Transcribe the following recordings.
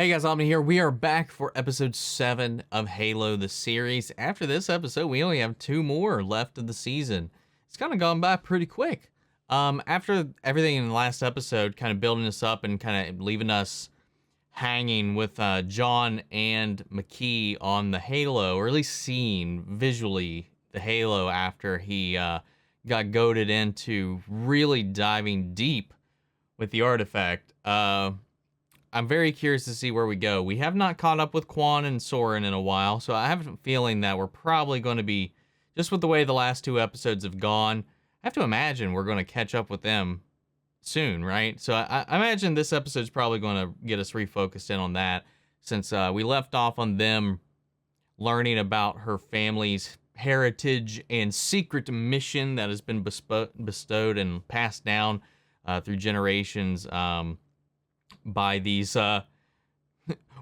Hey guys, Omni here. We are back for episode 7 of Halo the series. After this episode, we only have 2 more left of the season. It's kind of gone by pretty quick. After everything in the last episode, kind of building us up and kind of leaving us hanging with John and McKee on the Halo, or at least seeing visually the Halo after he got goaded into really diving deep with the artifact. I'm very curious to see where we go. We have not caught up with Kwan and Soren in a while, so I have a feeling that we're probably going to be, just with the way the last 2 episodes have gone, I have to imagine we're going to catch up with them soon, right? So I imagine this episode's probably going to get us refocused in on that, since we left off on them learning about her family's heritage and secret mission that has been bestowed and passed down through generations, by these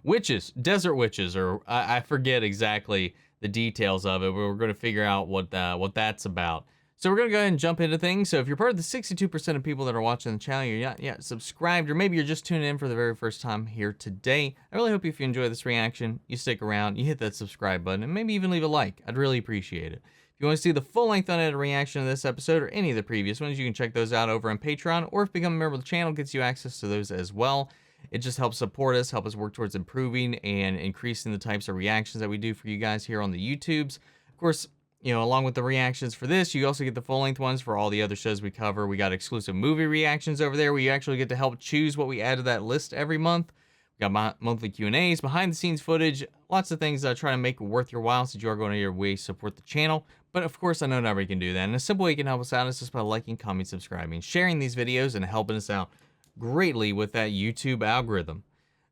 witches, desert witches, or I forget exactly the details of it, but we're going to figure out what that's about. So we're going to go ahead and jump into things. So if you're part of the 62% of people that are watching the channel, you're not yet subscribed, or maybe you're just tuning in for the very first time here today, I really hope if you enjoy this reaction, you stick around, you hit that subscribe button, and maybe even leave a like. I'd really appreciate it. If you want to see the full-length unedited reaction to this episode or any of the previous ones, you can check those out over on Patreon, or if becoming a member of the channel gets you access to those as well. It just helps support us, help us work towards improving and increasing the types of reactions that we do for you guys here on the YouTubes. Of course, you know, along with the reactions for this, you also get the full-length ones for all the other shows we cover. We got exclusive movie reactions over there where you actually get to help choose what we add to that list every month. We got monthly Q&As, behind-the-scenes footage, lots of things that try to make it worth your while since you are going to your way to support the channel. But of course, I know not everybody can do that. And a simple way you can help us out is just by liking, commenting, subscribing, sharing these videos, and helping us out greatly with that YouTube algorithm.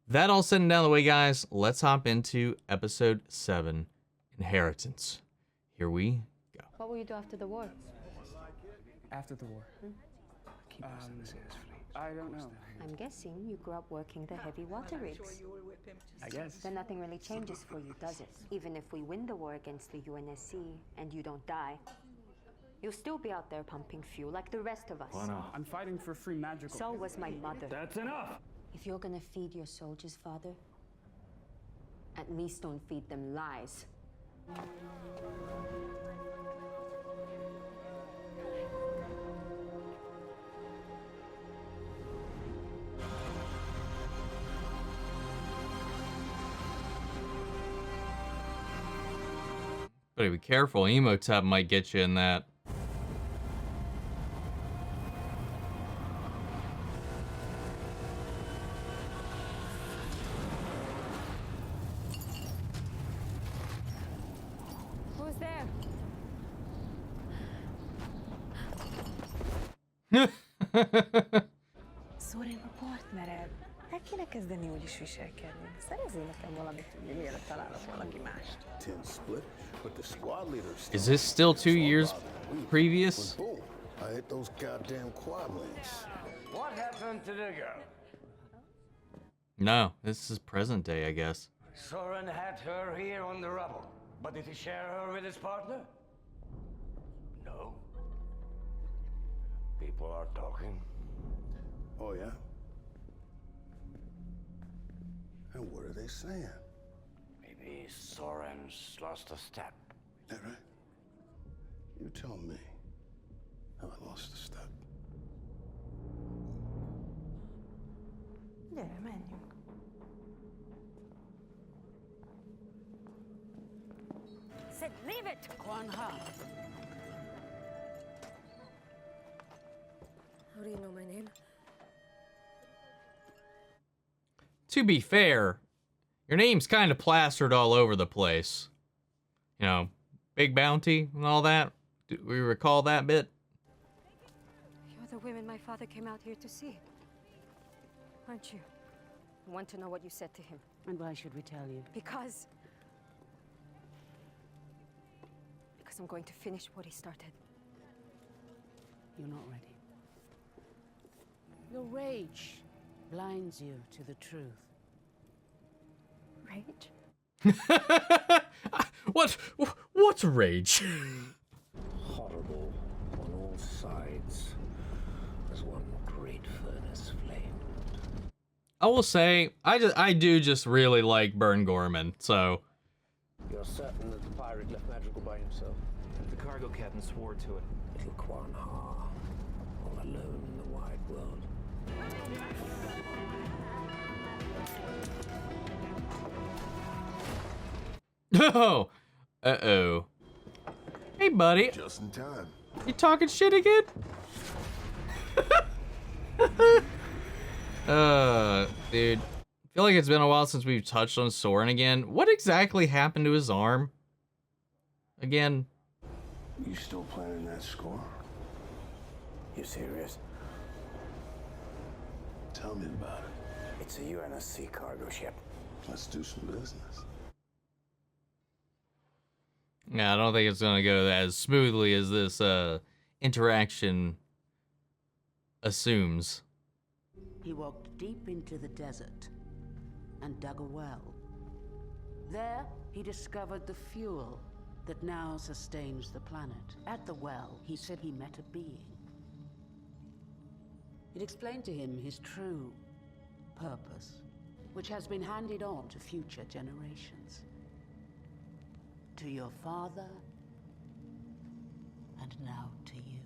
That all said and down the way, guys, let's hop into episode 7, Inheritance. Here we go. What will you do after the war? After the war? I don't know. I'm guessing you grew up working the heavy water rigs. I guess. Then nothing really changes for you, does it? Even if we win the war against the UNSC and you don't die, you'll still be out there pumping fuel like the rest of us. Why not? I'm fighting for free magical. So was my mother. That's enough! If you're gonna feed your soldiers, Father, at least don't feed them lies. Better be careful, Emotep might get you in that. Who's there? Soren a partnered. El kéne kezdeni úgy is viselkedni. Szerezzél nekem valamit, hogy mielőtt találok valaki mást. Is this still 2 years previous? I hit those goddamn quad links. What happened to the girl? No, this is present day, I guess. Soren had her here on the rubble, but did he share her with his partner? No. People are talking. Oh, yeah? And what are they saying? Maybe Soren's lost a step. That right? You tell me how I lost a step. Gyere, menjünk. Said leave it! Kwan Ha. How do you know my name? To be fair, your name's kind of plastered all over the place. You know, big bounty and all that. Do we recall that bit? You're the women my father came out here to see, aren't you? I want to know what you said to him. And why should we tell you? Because I'm going to finish what he started. You're not ready. Your rage blinds you to the truth. Rage? What's rage? Horrible on all sides, as one great furnace flamed. I will say, I do just really like Burn Gorman, so. You're certain that the pirate left Madrigal by himself? The cargo captain swore to it. Little Kwan, all alone in the wide world. Oh, uh-oh. Hey, buddy. Just in time. You talking shit again? Dude. I feel like it's been a while since we've touched on Soren again. What exactly happened to his arm? Again. You still planning that score? You serious? Tell me about it. It's a UNSC cargo ship. Let's do some business. Yeah, I don't think it's gonna go as smoothly as this interaction assumes. He walked deep into the desert and dug a well. There, he discovered the fuel that now sustains the planet. At the well, he said he met a being. It explained to him his true purpose, which has been handed on to future generations. To your father, and now to you.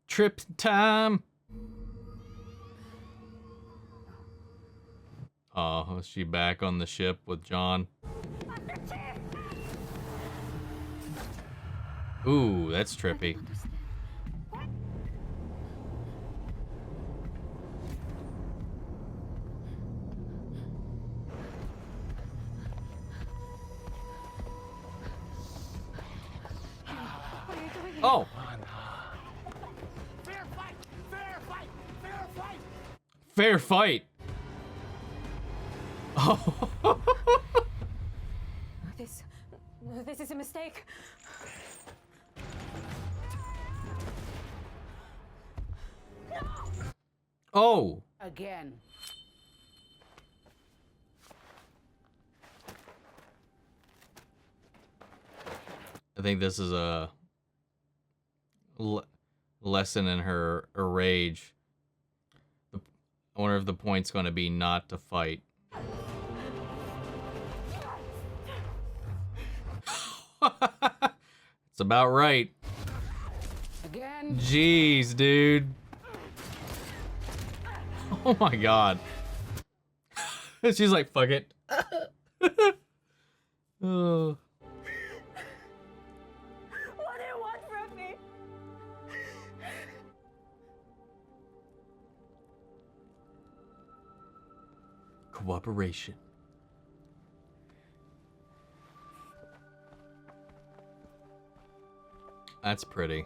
Trip time. Oh, is she back on the ship with John? Ooh, that's trippy. Oh. Fair fight! Fair fight! Fair fight! Fair fight. Oh. This is a mistake. Oh. Again. I think this is a lesson in her rage. I wonder if the point's going to be not to fight. It's about right. Again. Jeez, dude. Oh my god. She's like, fuck it. Oh. What do you want from me? Cooperation. That's pretty.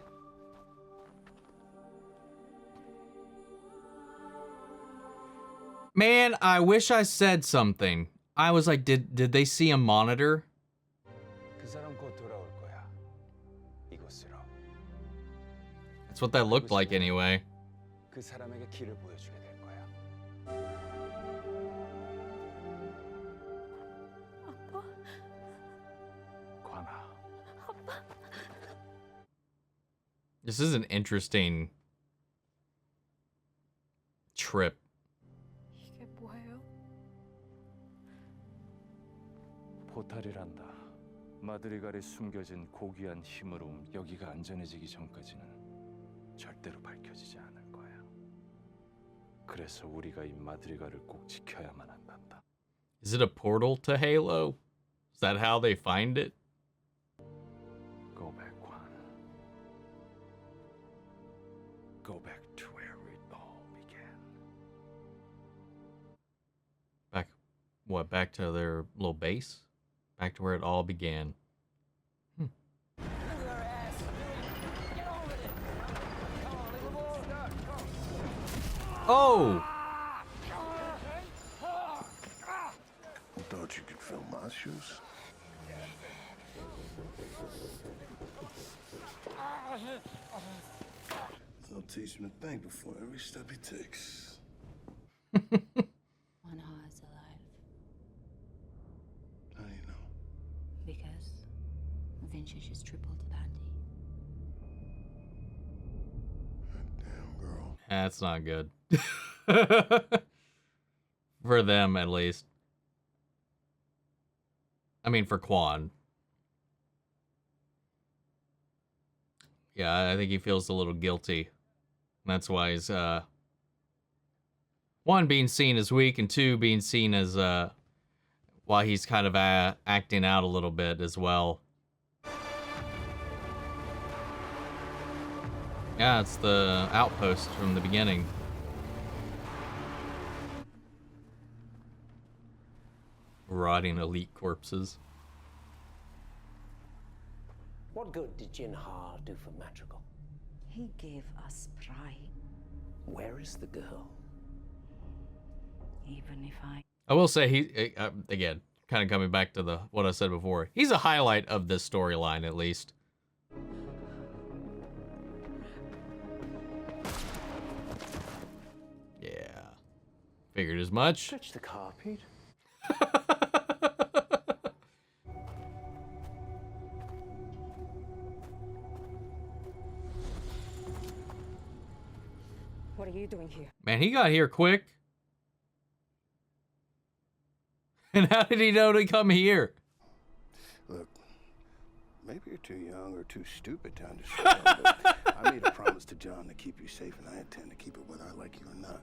Man, I wish I said something. I was like, did they see a monitor? 그 사람 곧 돌아올 거야. 이곳으로. That's what that looked like anyway. 그 사람에게 길을 보여주게 될 거야. 관아. This is an interesting trip. 이게 뭐예요? 포탈이란다. 마드리갈에 숨겨진 고귀한 힘으로 여기가 안전해지기 전까지는 절대로 밝혀지지 않을 거야. 그래서 우리가 이 마드리갈을 꼭 지켜야만 한단다. Is it a portal to Halo? Is that how they find it? Go back, Kwan. Go back to where it all began. Back, what, back to their little base? Back to where it all began. Oh! Thought you could fill my shoes? He'll teach him to think before every step he takes. Wanha is alive How do you know? because Vinci just tripled the bounty. That's not good. For them, at least. I mean, for Kwan. Yeah, I think he feels a little guilty. That's why he's, one, being seen as weak, and two, being seen as, why he's kind of acting out a little bit as well. Yeah, it's the outpost from the beginning. Rotting elite corpses. What good did Jinhar do for Madrigal? He gave us pride. Where is the girl? Even if I will say he, again, kind of coming back to what I said before, he's a highlight of this storyline, at least. Yeah. Figured as much. Touch the carpet. What are you doing here? Man, he got here quick. And how did he know to come here? Look, maybe you're too young or too stupid to understand, but I made a promise to John to keep you safe, and I intend to keep it whether I like you or not.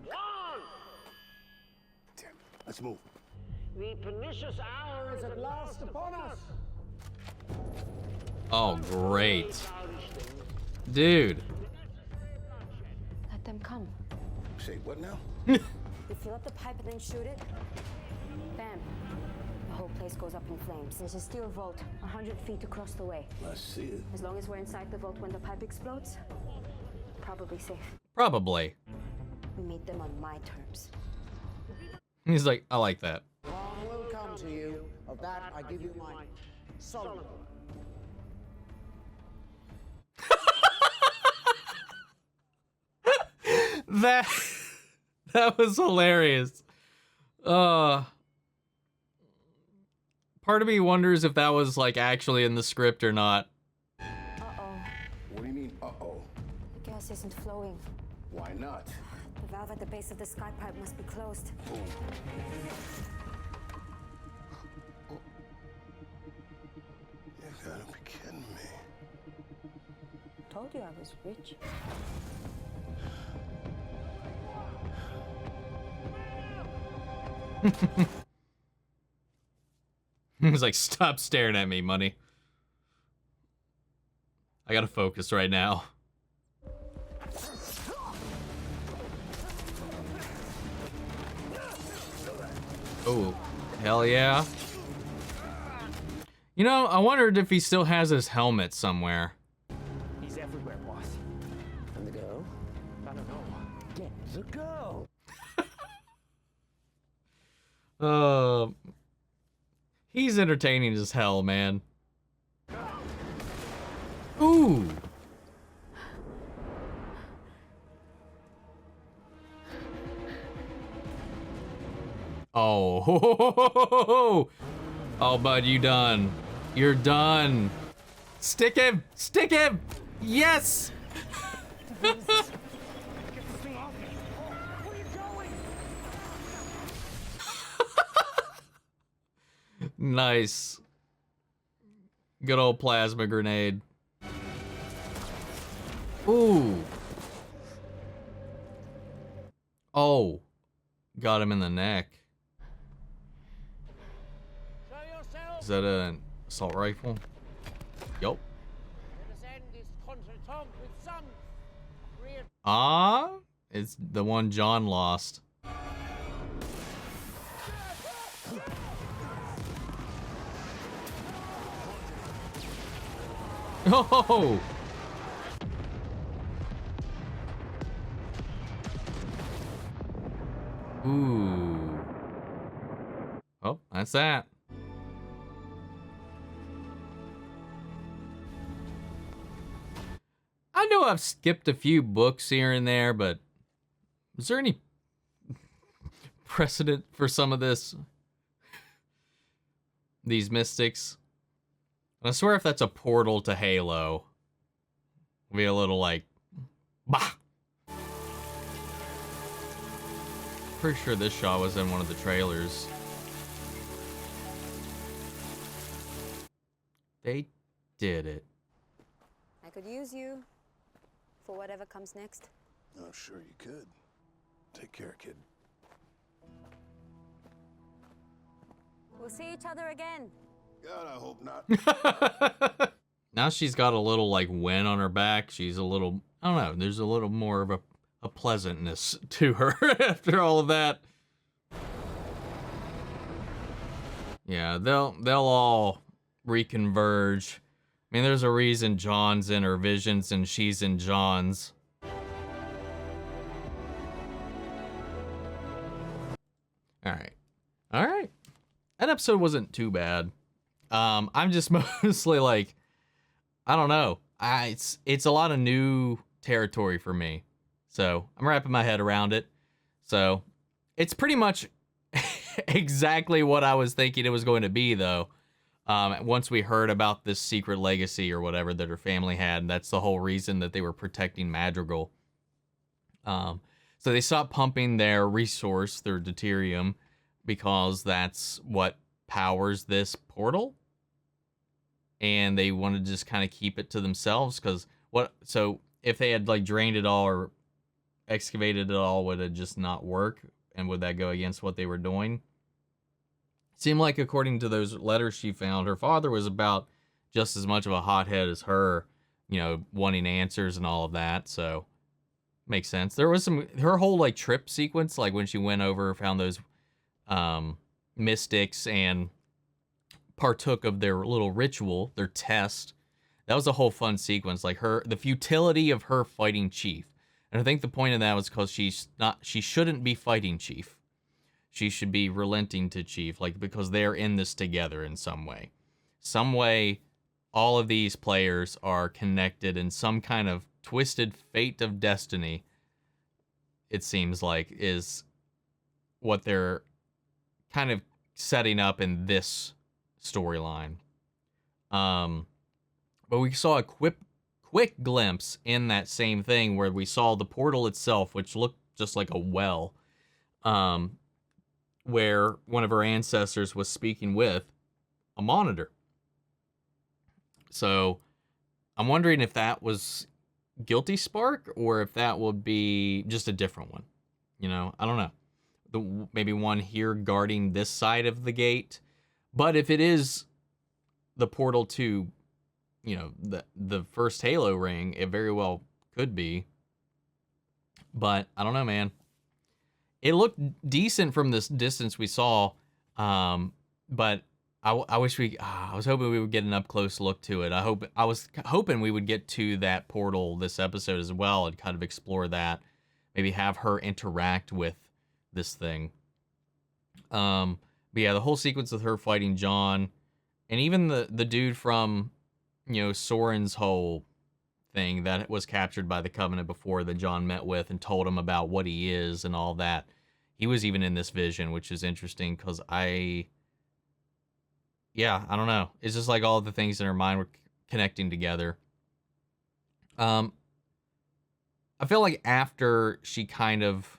John! Damn, let's move. The pernicious hour is at last upon us. Oh, great. Dude. Let them come. Say what now? You fill up the pipe and then shoot it. Bam. The whole place goes up in flames. There's a steel vault 100 feet across the way. Let's see it. As long as we're inside the vault when the pipe explodes, probably safe. Probably. We meet them on my terms. He's like, I like that. Kwan will come to you. Of that I give you my solemn. That was hilarious. Part of me wonders if that was like actually in the script or not. Uh-oh. What do you mean, uh-oh? The gas isn't flowing. Why not? The valve at the base of the sky pipe must be closed. Boom. You gotta be kidding me. Told you I was rich. He's like, stop staring at me, money. I gotta focus right now. Oh, hell yeah. You know, I wondered if he still has his helmet somewhere. He's everywhere, boss. And the girl? I don't know. Get the girl. He's entertaining as hell, man. Ooh. Oh. Oh, bud, you done. You're done. Stick him. Stick him. Yes. Nice. Good old plasma grenade. Ooh. Oh. Got him in the neck. Is that an assault rifle? Yup. Ah, it's the one John lost. Oh! Ooh. Oh, that's that. I know I've skipped a few books here and there, but is there any precedent for some of this? These mystics? And I swear if that's a portal to Halo, it'll be a little like, bah! pretty sure this shot was in one of the trailers. They did it. I could use you for whatever comes next. Oh, sure you could. Take care, kid. We'll see each other again. God, I hope not. Now she's got a little, like, win on her back. She's a little, I don't know, there's a little more of a pleasantness to her after all of that. Yeah, they'll all reconverge. I mean, there's a reason John's in her visions and she's in John's. All right. That episode wasn't too bad. I'm just mostly like, I don't know. It's a lot of new territory for me. So I'm wrapping my head around it. So it's pretty much exactly what I was thinking it was going to be, though. Once we heard about this secret legacy or whatever that her family had, that's the whole reason that they were protecting Madrigal. So they stopped pumping their resource, their deuterium, because that's what powers this portal. And they wanted to just kind of keep it to themselves, because so if they had like drained it all or excavated it all, would it just not work? And would that go against what they were doing? Seemed like, according to those letters she found, her father was about just as much of a hothead as her, you know, wanting answers and all of that. So makes sense. There was her whole like trip sequence, like when she went over, found those mystics and partook of their little ritual, their test. That was a whole fun sequence, like the futility of her fighting Chief. And I think the point of that was because she shouldn't be fighting Chief. She should be relenting to Chief, like, because they're in this together in some way. Some way, all of these players are connected in some kind of twisted fate of destiny, it seems like, is what they're kind of setting up in this storyline. But we saw a quick glimpse in that same thing where we saw the portal itself, which looked just like a well, where one of her ancestors was speaking with a monitor. So I'm wondering if that was Guilty Spark or if that would be just a different one. You know, I don't know. Maybe one here guarding this side of the gate. But if it is the portal to, you know, the first Halo ring, it very well could be. But I don't know, man. It looked decent from this distance we saw, but I wish I was hoping we would get an up close look to it. I was hoping we would get to that portal this episode as well and kind of explore that, maybe have her interact with this thing. But yeah, the whole sequence of her fighting John, and even the dude from, you know, Soren's whole thing that was captured by the Covenant before, that John met with and told him about what he is and all that. He was even in this vision, which is interesting because I don't know. It's just like all the things in her mind were connecting together. I feel like after she kind of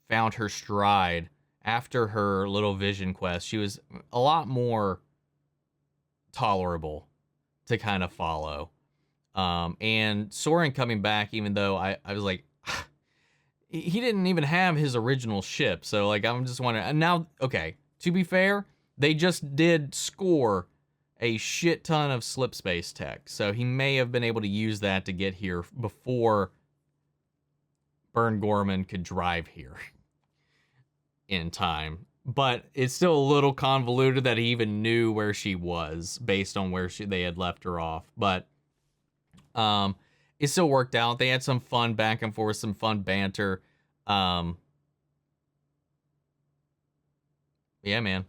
found her stride, after her little vision quest, she was a lot more tolerable to kind of follow. And Soren coming back, even though I was like, he didn't even have his original ship. So like, I'm just wondering. And now, okay, to be fair, they just did score a shit ton of slip space tech. So he may have been able to use that to get here before Burn Gorman could drive here in time. But it's still a little convoluted that he even knew where she was based on where they had left her off. But it still worked out. They had some fun back and forth, some fun banter. Yeah, man.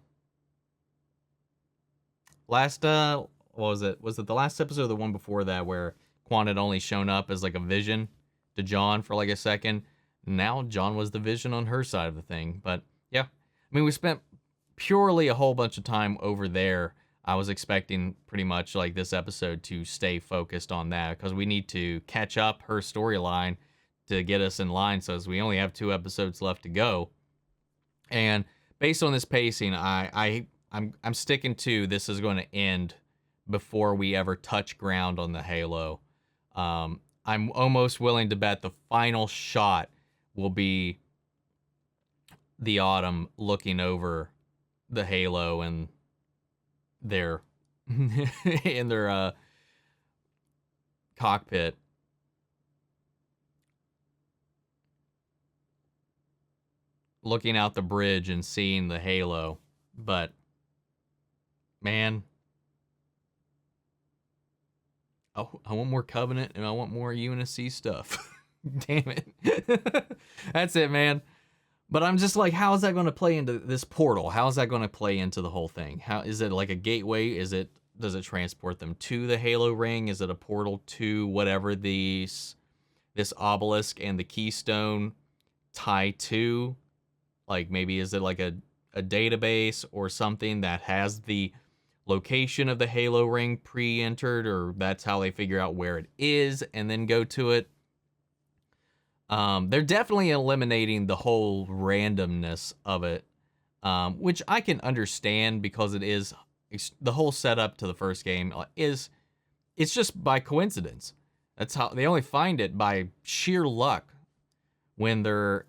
Last, what was it? Was it the last episode or the one before that where Kwan had only shown up as like a vision to John for like a second? Now John was the vision on her side of the thing. But yeah, I mean, we spent purely a whole bunch of time over there. I was expecting pretty much like this episode to stay focused on that because we need to catch up her storyline to get us in line. So as we only have 2 episodes left to go, And based on this pacing, I'm sticking to this is going to end before we ever touch ground on the Halo. I'm almost willing to bet the final shot will be the Autumn looking over the Halo and their in their cockpit. Looking out the bridge and seeing the Halo. But man, I want more Covenant and I want more UNSC stuff. Damn it. That's it, man. But I'm just like, how is that going to play into this portal? How is that going to play into the whole thing? How is it like a gateway? Does it transport them to the Halo ring? Is it a portal to whatever this obelisk and the keystone tie to? Like maybe is it like a database or something that has the location of the Halo ring pre-entered, or that's how they figure out where it is and then go to it? They're definitely eliminating the whole randomness of it, which I can understand because it is the whole setup to the first game it's just by coincidence. That's how they only find it, by sheer luck, when they're,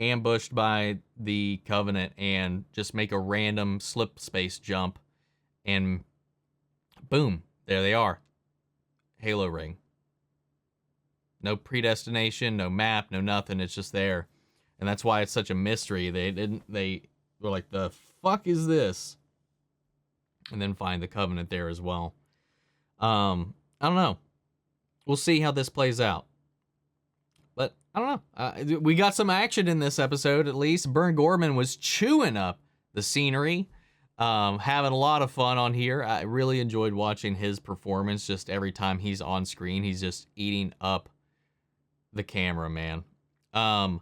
ambushed by the Covenant and just make a random slip space jump and boom, there they are. Halo ring. No predestination, no map, no nothing. It's just there. And that's why it's such a mystery. They were like, the fuck is this? And then find the Covenant there as well. I don't know. We'll see how this plays out. But I don't know. We got some action in this episode, at least. Burn Gorman was chewing up the scenery. Having a lot of fun on here. I really enjoyed watching his performance. Just every time he's on screen, he's just eating up the camera, man. Yeah,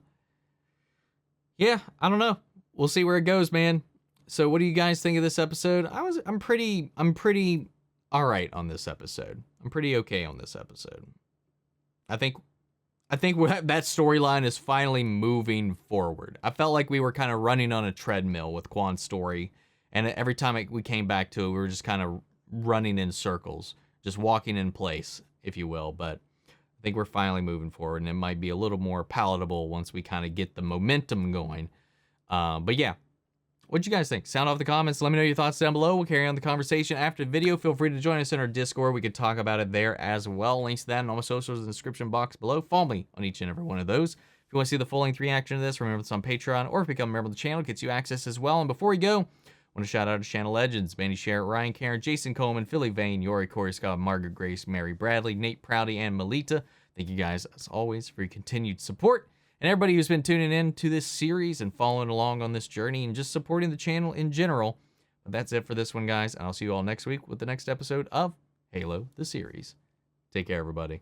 I don't know. We'll see where it goes, man. So what do you guys think of this episode? I'm pretty all right on this episode. I'm pretty okay on this episode. I think that storyline is finally moving forward. I felt like we were kind of running on a treadmill with Kwan's story, and every time we came back to it, we were just kind of running in circles, just walking in place, if you will. But I think we're finally moving forward, and it might be a little more palatable once we kind of get the momentum going. But yeah, what'd you guys think? Sound off the comments. Let me know your thoughts down below. We'll carry on the conversation after the video. Feel free to join us in our Discord. We could talk about it there as well. Links to that and all my socials in the description box below. Follow me on each and every one of those. If you want to see the full-length reaction to this, remember it's on Patreon, or if you become a member of the channel, it gets you access as well. And before we go, I want to shout out to channel legends: Mandy Sherritt, Ryan Karen, Jason Coleman, Philly Vane, Yori, Corey Scott, Margaret Grace, Mary Bradley, Nate Prouty, and Melita. Thank you guys, as always, for your continued support. And everybody who's been tuning in to this series and following along on this journey and just supporting the channel in general. But that's it for this one, guys. And I'll see you all next week with the next episode of Halo, the series. Take care, everybody.